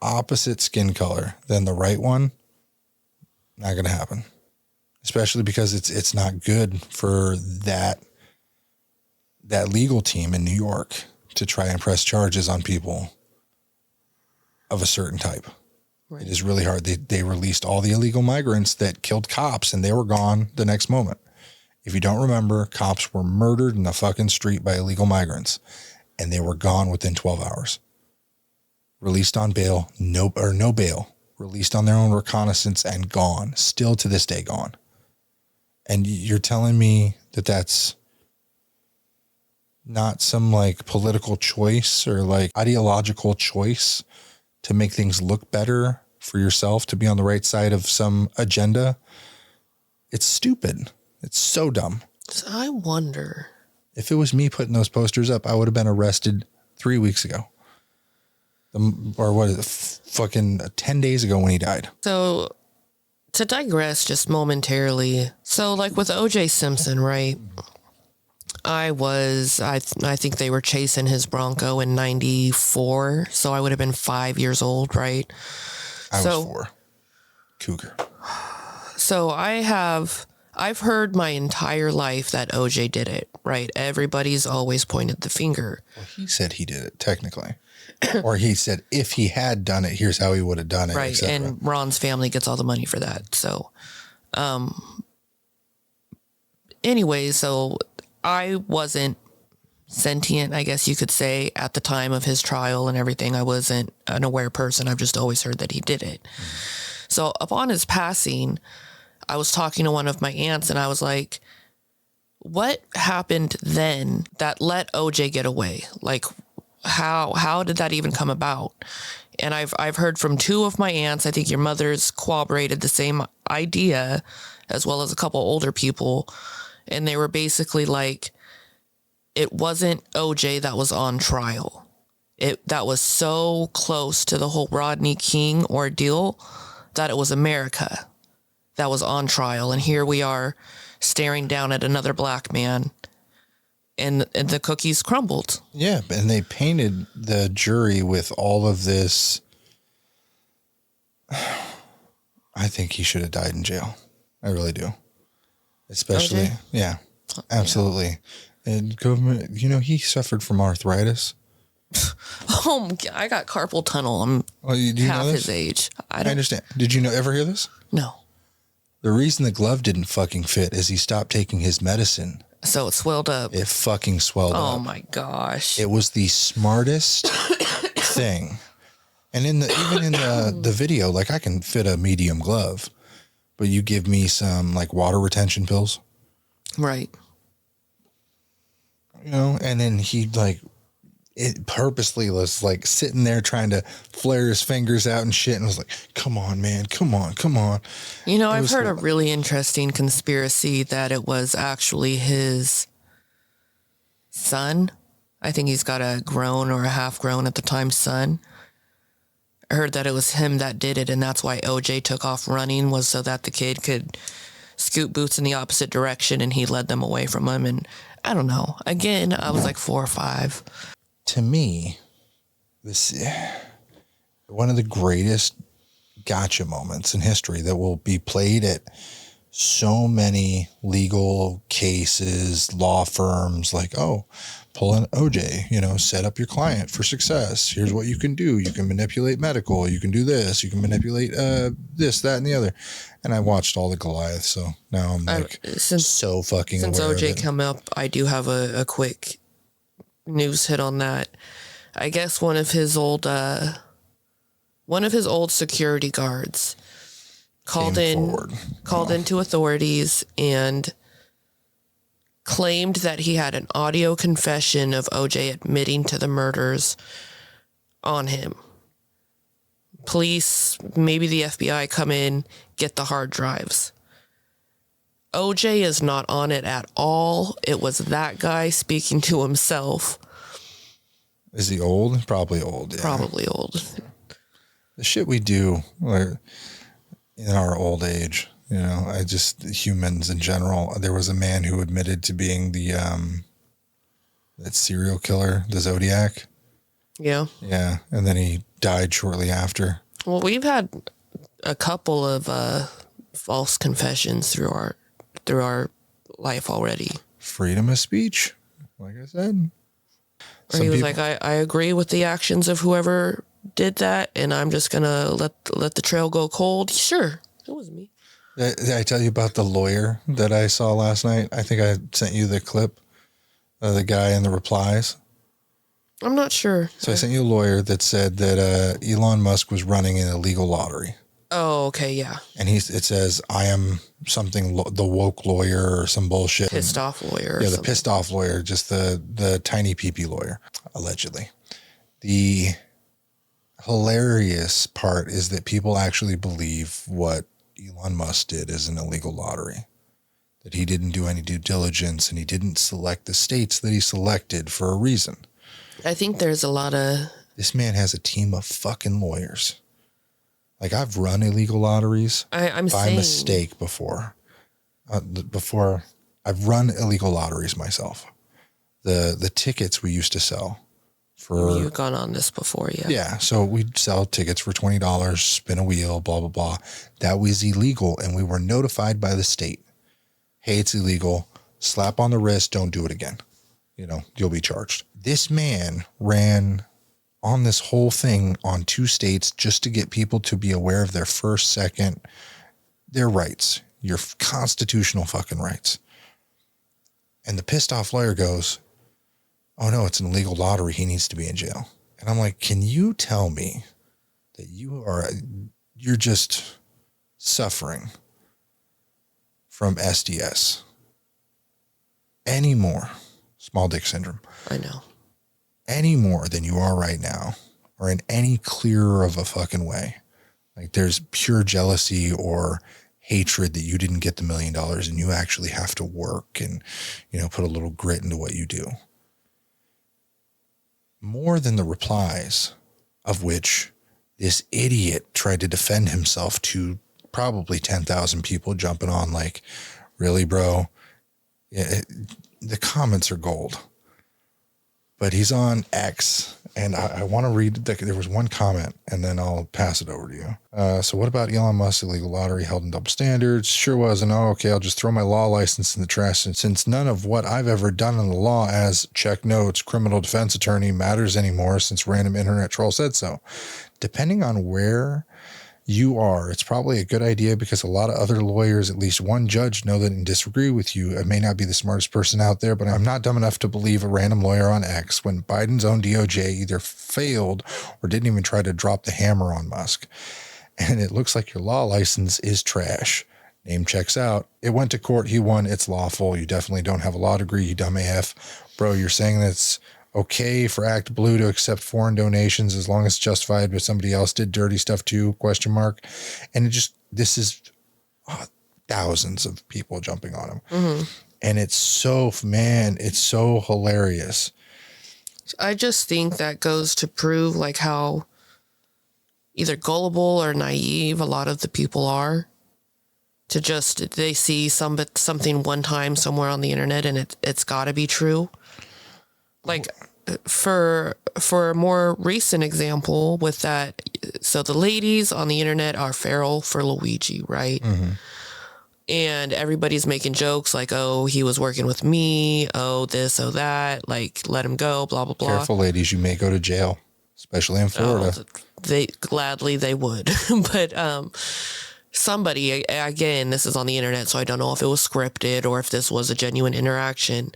opposite skin color than the right one, not going to happen. Especially because it's not good for that legal team in New York to try and press charges on people of a certain type. Right. It is really hard. They released all the illegal migrants that killed cops and they were gone the next moment. If you don't remember, cops were murdered in the fucking street by illegal migrants and they were gone within 12 hours. Released on bail, no bail. Released on their own reconnaissance and gone. Still to this day gone. And you're telling me that that's not some like political choice or like ideological choice to make things look better for yourself, to be on the right side of some agenda? It's stupid. It's so dumb. So I wonder. If it was me putting those posters up, I would have been arrested 3 weeks ago. Or what is it? Fucking 10 days ago when he died. So to digress just momentarily. So like with OJ Simpson, right? I think they were chasing his Bronco in 94. So I would have been 5 years old, right? I was 4. Cougar. So I've heard my entire life that OJ did it, right? Everybody's always pointed the finger. Well, he said he did it technically. Or he said if he had done it, here's how he would have done it. Right. And Ron's family gets all the money for that. So, anyway, so I wasn't sentient, I guess you could say, at the time of his trial and everything. I wasn't an aware person. I've just always heard that he did it. So upon his passing, I was talking to one of my aunts and I was like, what happened then that let OJ get away? Like, how did that even come about? And I've heard from two of my aunts, I think your mother's corroborated the same idea, as well as a couple older people. And they were basically like, it wasn't OJ that was on trial. That was so close to the whole Rodney King ordeal that it was America that was on trial. And here we are staring down at another black man, and the cookies crumbled. Yeah, and they painted the jury with all of this. I think he should have died in jail. I really do. Especially, OJ? Yeah, absolutely. Yeah. And government, he suffered from arthritis. Oh, I got carpal tunnel. I'm do you half know this? his age. I understand. Did you ever hear this? No. The reason the glove didn't fucking fit is he stopped taking his medicine. So it swelled up. It fucking swelled up. Oh my gosh. It was the smartest thing. And even in the video, like, I can fit a medium glove, but you give me some like water retention pills. Right. And then he it purposely was like sitting there trying to flare his fingers out and shit. And was like, come on, man, come on. I've heard a really interesting conspiracy that it was actually his son. I think he's got a grown or a half grown at the time son. I heard that it was him that did it. And that's why OJ took off running, was so that the kid could scoot boots in the opposite direction and he led them away from him. And I don't know. Again, I was like 4 or 5. To me, this one of the greatest gotcha moments in history that will be played at so many legal cases, law firms, like, oh, pull an OJ, set up your client for success. Here's what you can do. You can manipulate medical. You can do this. You can manipulate this, that, and the other. And I watched all the Goliath, so now I'm like so fucking Since aware OJ of it. come up, I do have a quick news hit on that. I guess one of his old security guards called into authorities and claimed that he had an audio confession of OJ admitting to the murders on him. Police, maybe the FBI, come in, get the hard drives. OJ is not on it at all. It was that guy speaking to himself. Is he old? Probably old. Yeah. Probably old. The shit we do in our old age, humans in general. There was a man who admitted to being that serial killer, the Zodiac. Yeah. Yeah. And then he died shortly after. Well, we've had a couple of false confessions through our life already. Freedom of speech, like I said. Or he was like, I agree with the actions of whoever did that, and I'm just gonna let the trail go cold. Sure, it was me. Did I tell you about the lawyer that I saw last night? I think I sent you the clip of the guy in the replies. I'm not sure. So I sent you a lawyer that said that Elon Musk was running an illegal lottery. Oh, okay, yeah. And it says, I am something, the woke lawyer or some bullshit. Pissed off lawyer. Yeah, the pissed off lawyer, just the tiny pee-pee lawyer, allegedly. The hilarious part is that people actually believe what Elon Musk did is an illegal lottery. That he didn't do any due diligence and he didn't select the states that he selected for a reason. I think there's a lot of... This man has a team of fucking lawyers. Like, I've run illegal lotteries by mistake before. I've run illegal lotteries myself. The tickets we used to sell for... You've gone on this before, yeah. Yeah, so we'd sell tickets for $20, spin a wheel, blah, blah, blah. That was illegal, and we were notified by the state. Hey, it's illegal. Slap on the wrist, don't do it again. You'll be charged. This man ran on this whole thing on 2 states just to get people to be aware of their first, second, their rights, your constitutional fucking rights. And the pissed off lawyer goes, oh no, it's an illegal lottery. He needs to be in jail. And I'm like, can you tell me that you're just suffering from SDS anymore, small dick syndrome, I know, any more than you are right now, or in any clearer of a fucking way, like there's pure jealousy or hatred that you didn't get the $1 million and you actually have to work and, you know, put a little grit into what you do. More than the replies of which this idiot tried to defend himself to probably 10,000 people jumping on like, really, bro? The comments are gold. But he's on X, and I want to read, there was one comment, and then I'll pass it over to you. So what about Elon Musk's illegal lottery held in double standards? Sure was, and okay, I'll just throw my law license in the trash, since none of what I've ever done in the law as, check notes, criminal defense attorney matters anymore since random internet troll said so. Depending on where you are, it's probably a good idea because a lot of other lawyers, at least one judge, know that and disagree with you. I may not be the smartest person out there, but I'm not dumb enough to believe a random lawyer on X when Biden's own DOJ either failed or didn't even try to drop the hammer on Musk. And it looks like your law license is trash. Name checks out. It went to court. He won. It's lawful. You definitely don't have a law degree, you dumb AF. Bro, you're saying that's okay for Act Blue to accept foreign donations as long as it's justified, but somebody else did dirty stuff too, ? And it just, this is thousands of people jumping on him. Mm-hmm. And it's so, man, it's so hilarious. I just think that goes to prove like how either gullible or naive a lot of the people are to just, they see something one time somewhere on the internet and it's gotta be true. Like for a more recent example with that, so the ladies on the internet are feral for Luigi, right? Mm-hmm. And everybody's making jokes like, oh, he was working with me, oh, this, oh, that, like, let him go, blah, blah, blah. Careful, ladies, you may go to jail, especially in Florida. They would. But somebody, again, this is on the internet, so I don't know if it was scripted or if this was a genuine interaction.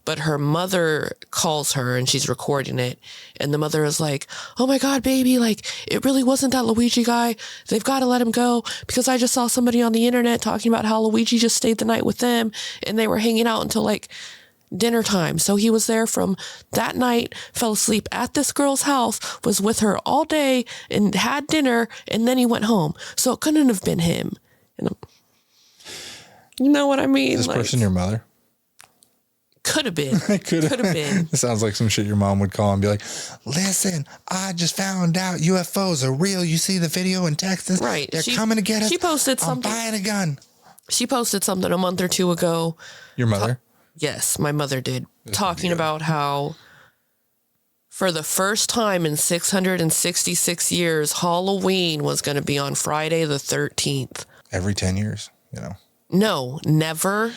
But her mother calls her and she's recording it. And the mother is like, oh my God, baby, like, it really wasn't that Luigi guy. They've got to let him go because I just saw somebody on the internet talking about how Luigi just stayed the night with them and they were hanging out until like dinner time. So he was there from that night, fell asleep at this girl's house, was with her all day and had dinner, and then he went home. So it couldn't have been him. And you know what I mean? Is this person your mother? Could have been. Could have been. It sounds like some shit your mom would call and be like, listen, I just found out UFOs are real. You see the video in Texas? Right. They're coming to get us. She posted something. I'm buying a gun. She posted something a month or two ago. Your mother? Yes, my mother did. Talking about how for the first time in 666 years, Halloween was going to be on Friday the 13th. Every 10 years, you know. No, never.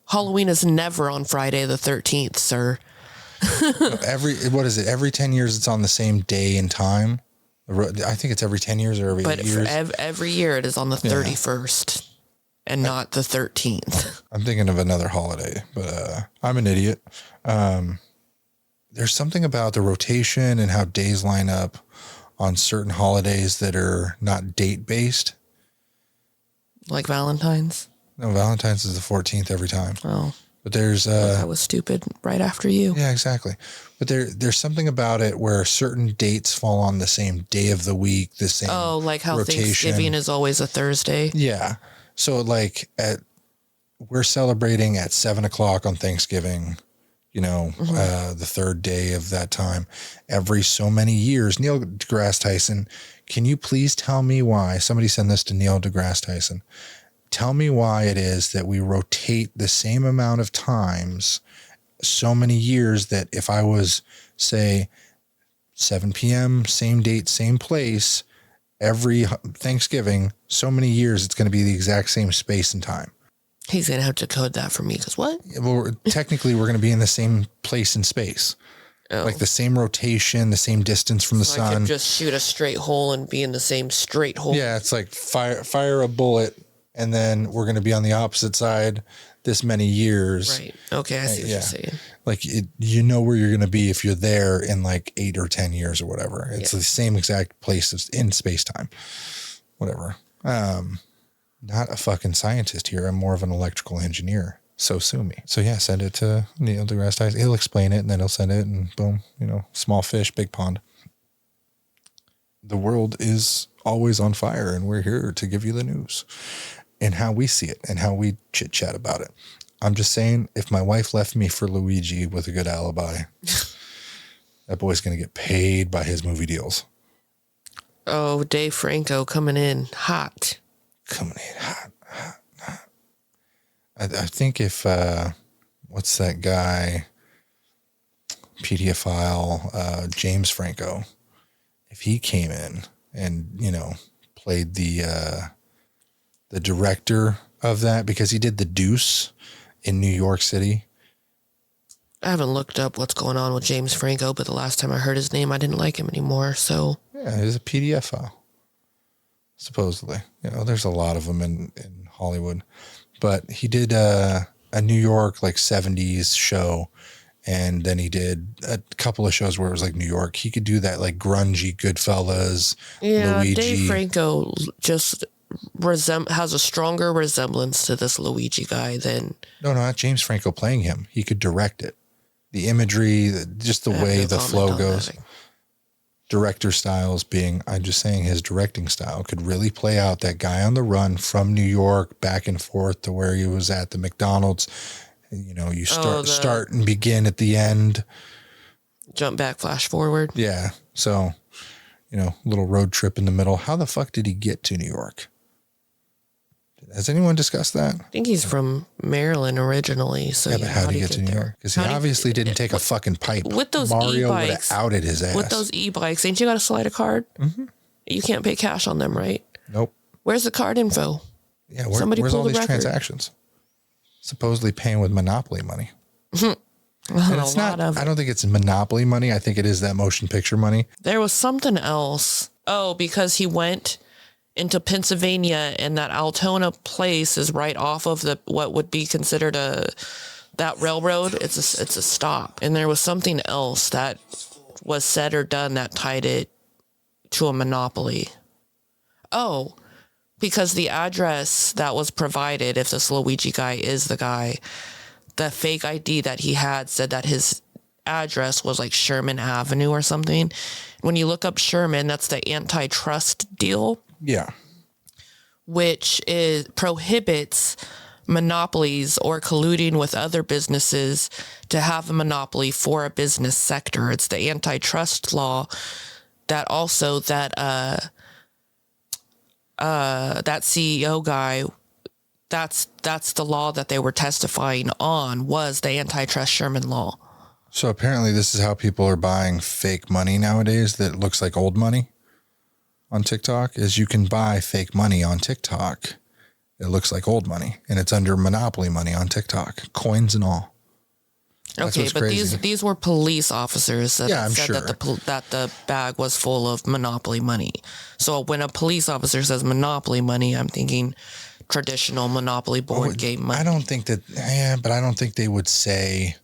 Halloween is never on Friday the 13th, sir. What is it? Every 10 years it's on the same day and time? I think it's every 10 years or every 8 years. But every year it is on the 31st and not the 13th. I'm thinking of another holiday, but I'm an idiot. There's something about the rotation and how days line up on certain holidays that are not date-based. Like Valentine's? No, Valentine's is the 14th every time. Oh. But there's I was stupid right after you. Yeah, exactly. But there's something about it where certain dates fall on the same day of the week, the same like how rotation. Thanksgiving is always a Thursday. Yeah. So like we're celebrating at 7:00 on Thanksgiving, you know, the third day of that time every so many years. Neil deGrasse Tyson, can you please tell me why? Somebody send this to Neil deGrasse Tyson. Tell me why it is that we rotate the same amount of times so many years that if I was, say, 7 p.m., same date, same place, every Thanksgiving, so many years, it's going to be the exact same space and time. He's going to have to code that for me because what? Well, technically, we're going to be in the same place and space. Oh. Like the same rotation, the same distance from the sun. I could just shoot a straight hole and be in the same straight hole. Yeah, it's like fire a bullet. And then we're going to be on the opposite side this many years. Right. Okay, I see what you're saying. Like, you know where you're going to be if you're there in like 8 or 10 years or whatever. It's the same exact place in space-time. Whatever. not a fucking scientist here. I'm more of an electrical engineer. So sue me. So yeah, send it to Neil deGrasse Tyson. He'll explain it and then he'll send it and boom, small fish, big pond. The world is always on fire and we're here to give you the news and how we see it and how we chit chat about it. I'm just saying, if my wife left me for Luigi with a good alibi, that boy's going to get paid by his movie deals. Oh, Dave Franco coming in hot. Coming in hot. I think if, what's that guy, pedophile, James Franco, if he came in and, played the director of that, because he did The Deuce in New York City. I haven't looked up what's going on with James Franco, but the last time I heard his name, I didn't like him anymore. So yeah, he's a pedophile, supposedly. There's a lot of them in Hollywood. But he did a New York 70s show, and then he did a couple of shows where it was New York. He could do that grungy Goodfellas. Yeah, Luigi. Dave Franco just has a stronger resemblance to this Luigi guy than... No, not James Franco playing him. He could direct it. The imagery, just the way the flow goes. Director styles being, I'm just saying his directing style could really play out that guy on the run from New York back and forth to where he was at the McDonald's. You start and begin at the end. Jump back, flash forward. Yeah. So, little road trip in the middle. How the fuck did he get to New York? Has anyone discussed that? I think he's from Maryland originally. So yeah, but how did he get to New York? Because he obviously didn't take a fucking pipe. With those Mario would have e-bikes, outed his ass. With those e-bikes, ain't you got to slide a card? Mm-hmm. You can't pay cash on them, right? Nope. Where's the card info? Yeah, where's all these transactions? Supposedly paying with Monopoly money. And it's not. I don't think it's Monopoly money. I think it is that motion picture money. There was something else. Oh, because he went into Pennsylvania, and that Altona place is right off of what would be considered that railroad. It's a stop, and there was something else that was said or done that tied it to a monopoly. Oh, because the address that was provided, if this Luigi guy is the guy, the fake ID that he had said that his address was Sherman Avenue or something. When you look up Sherman, that's the antitrust deal. Yeah. Which prohibits monopolies or colluding with other businesses to have a monopoly for a business sector. It's the antitrust law that also that CEO guy, that's the law that they were testifying on, was the antitrust Sherman law. So apparently this is how people are buying fake money nowadays that looks like old money on TikTok, is you can buy fake money on TikTok. It looks like old money, and it's under monopoly money on TikTok, coins and all. That's okay, but crazy. These were police officers that said sure. that the bag was full of monopoly money. So when a police officer says monopoly money, I'm thinking traditional monopoly board game money. I don't think that, but I don't think they would say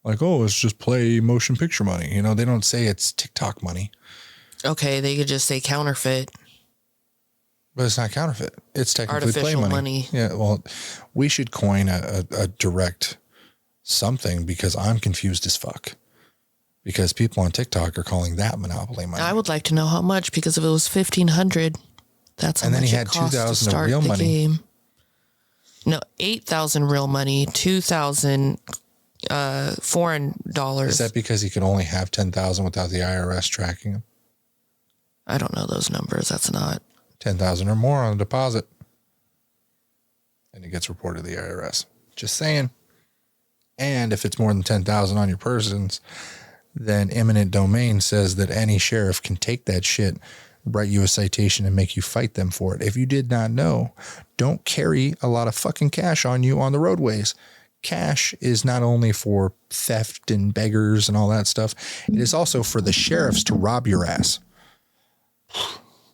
it's just play motion picture money. They don't say it's TikTok money. Okay, they could just say counterfeit. But it's not counterfeit. It's technically artificial play money. Yeah, well, we should coin a direct something, because I'm confused as fuck. Because people on TikTok are calling that monopoly money. I would like to know how much, because if it was $1,500, that's how much it costs. And then he had 2,000 of real money. Game. No, 8,000 real money, 2,000 foreign dollars. Is that because he could only have 10,000 without the IRS tracking him? I don't know those numbers. That's not 10,000 or more on a deposit, and it gets reported to the IRS. Just saying. And if it's more than 10,000 on your persons, then eminent domain says that any sheriff can take that shit, write you a citation, and make you fight them for it. If you did not know, don't carry a lot of fucking cash on you on the roadways. Cash is not only for theft and beggars and all that stuff. It is also for the sheriffs to rob your ass.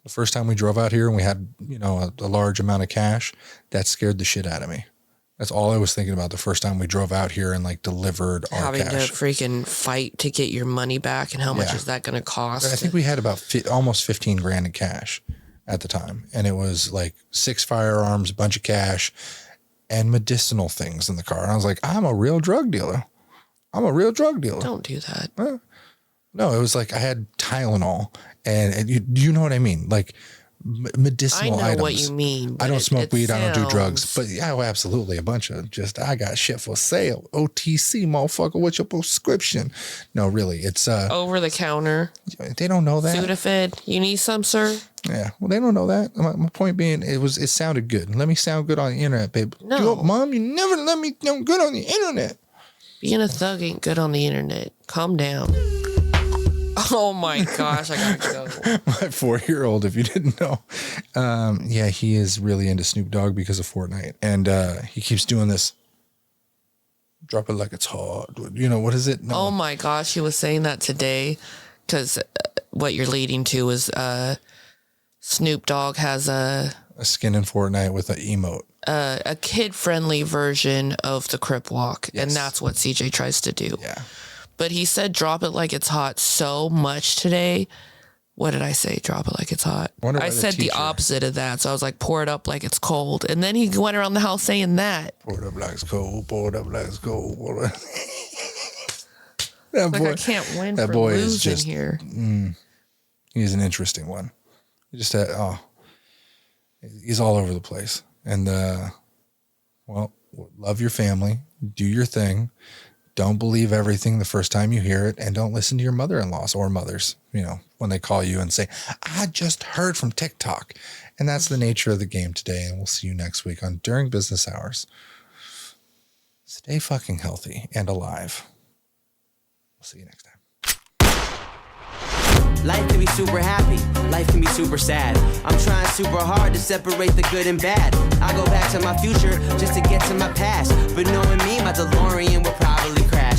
The first time we drove out here and we had, a large amount of cash, that scared the shit out of me. That's all I was thinking about the first time we drove out here and delivered our having cash. Having to freaking fight to get your money back, and how much is that going to cost? I think we had about almost 15 grand in cash. at the time. And it was like 6 firearms, a bunch of cash, and medicinal things in the car. And I was like, I'm a real drug dealer. Don't do that. No, it was like I had Tylenol, and you know what I mean? Like medicinal items. I know what you mean. I don't smoke weed. I don't do drugs. But yeah, well, absolutely. A bunch of I got shit for sale. OTC, motherfucker. What's your prescription? No, really. It's over the counter. They don't know that. Sudafed. You need some, sir? Yeah. Well, they don't know that. My point being, it sounded good. Let me sound good on the internet, babe. No. Mom, you never let me sound good on the internet. Being a thug ain't good on the internet. Calm down. Oh my gosh, I gotta go. My 4-year-old, if you didn't know. Yeah, he is really into Snoop Dogg because of Fortnite. And he keeps doing this. Drop it like it's hot. You know, what is it? No. Oh my gosh, he was saying that today because what you're leading to is Snoop Dogg has a skin in Fortnite with an emote. A kid-friendly version of the Crip Walk. Yes. And that's what CJ tries to do. Yeah. But he said drop it like it's hot so much today. What did I say? Drop it like it's hot. I said the opposite of that. So I was like, pour it up like it's cold. And then he went around the house saying that. Pour it up like it's cold. Pour it up like it's cold. That boy, I can't win that for boy losing is just, here. He's an interesting one. He just had, he's all over the place. And, well, love your family. Do your thing. Don't believe everything the first time you hear it, and don't listen to your mother-in-laws or mothers, you know, when they call you and say, I just heard from TikTok. And that's the nature of the game today. And we'll see you next week on During Business Hours. Stay fucking healthy and alive. We'll see you next time. Life can be super happy, life can be super sad. I'm trying super hard to separate the good and bad. I go back to my future just to get to my past. But knowing me, my DeLorean will probably crash.